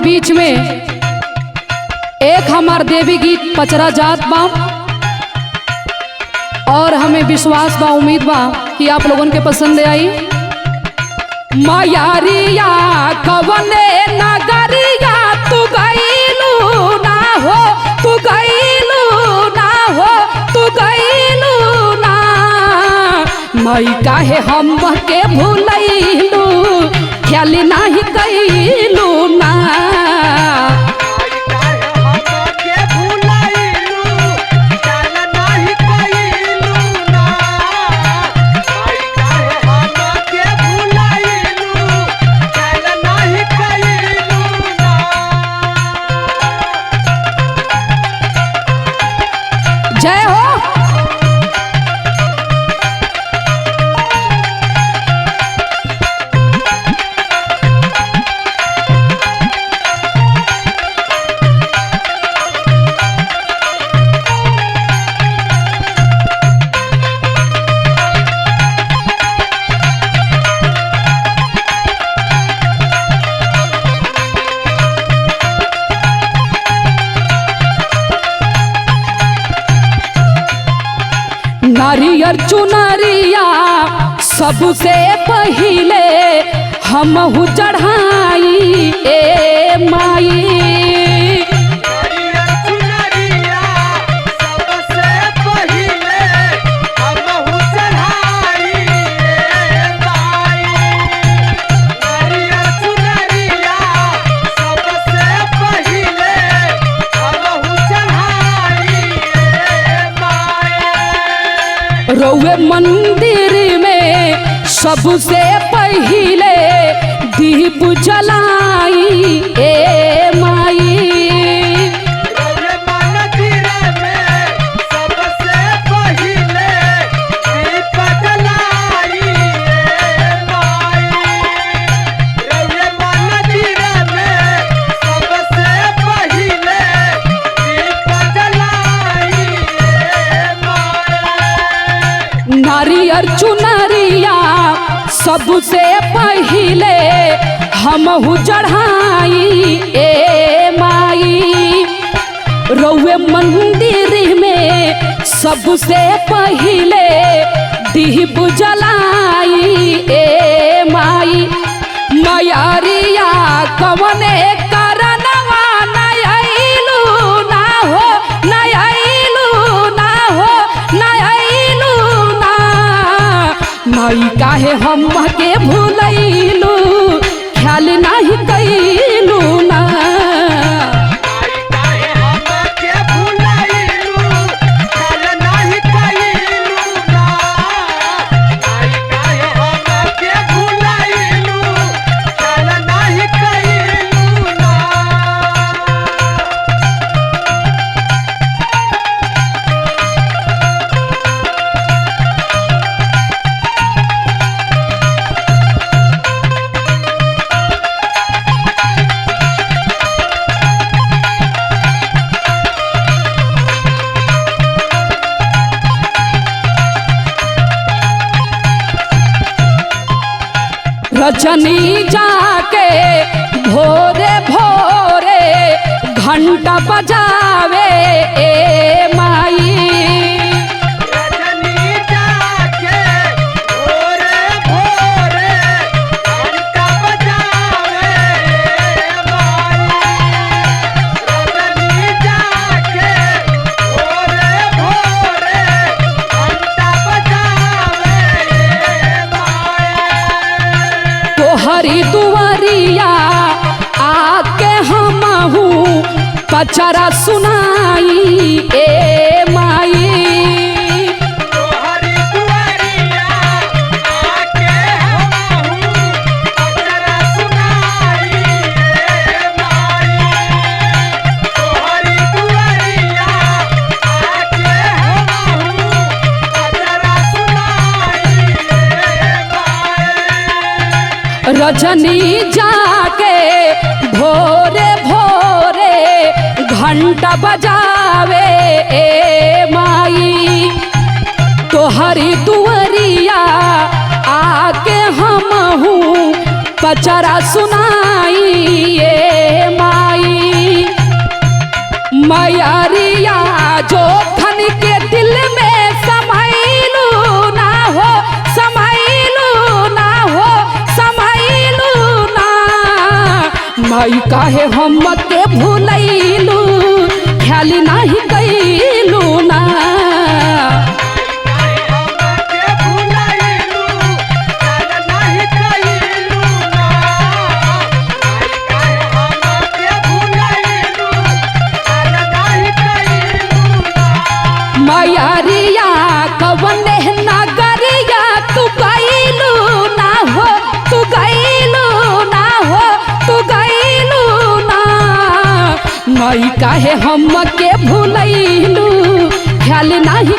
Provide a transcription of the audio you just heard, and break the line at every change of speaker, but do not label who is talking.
बीच में एक हमार देवी गीत पचरा जात बा और हमें विश्वास बा, उम्मीद बा कि आप लोगों के पसंद आई। मायारिया कवने नगरिया तू गईलू ना हो, तू गईलू ना हो, तू गईलू ना। मई काहे हम के भूलैलू, ख्याल नाही कैलू ना। जय हो। नारियर चुनरिया सबसे पहिले हमहु चढ़ाई ए माई। रउए मंदिर में सबसे पहिले दीप जलाई ए माई।
रउए मंदिर में सबसे पहिले दीप जलाई ए माई। रउए मंदिर में सबसे पहिले दीप जलाई ए माई।
नारियर चुनरिया सबसे पहिले हमहु चढ़ाई ए माई। रउए मंदिर में सबसे पहिले दीप जलाई ए माई। मयारिया कवने करनवा नहीं आइलू ना हो, नहीं आइलू ना हो, नहीं आइलू ना। माई काहे हम के भूलैलू, ख्याल नाही कैलू ना। रजनी जाके भोरे भोरे घंटा बजावे ए माई।
रजनी जाके भोरे भोरे घंटा बजावे ए माई। रजनी जाके भोरे भोरे घंटा बजावे ए माई।
तोहरी दुआरिया आके हमहू पचरा सुनाई ए माई।
तोहरी दुआरिया आके हमहू पचरा सुनाई ए माई। तोहरी दुआरिया आके हमहू पचरा सुनाई ए माई।
रजनी जाके भोरे भोरे घंटा बजावे ए माई। तोहरी दुआरिया आके हमहू पचरा सुनाई ये माई। मयरिया जो खन के दिल में समाइलू ना हो, समाइलू ना हो, समाइलू ना। माई काहे हम के भूलैलू, ख्याली नाही कैलू ना। मयरिया कवन नगरिया तू गईलू ना हो, तू गईलू ना हो, तू गईलू ना। माई काहे हम के भूलैलू, ख्याल नाही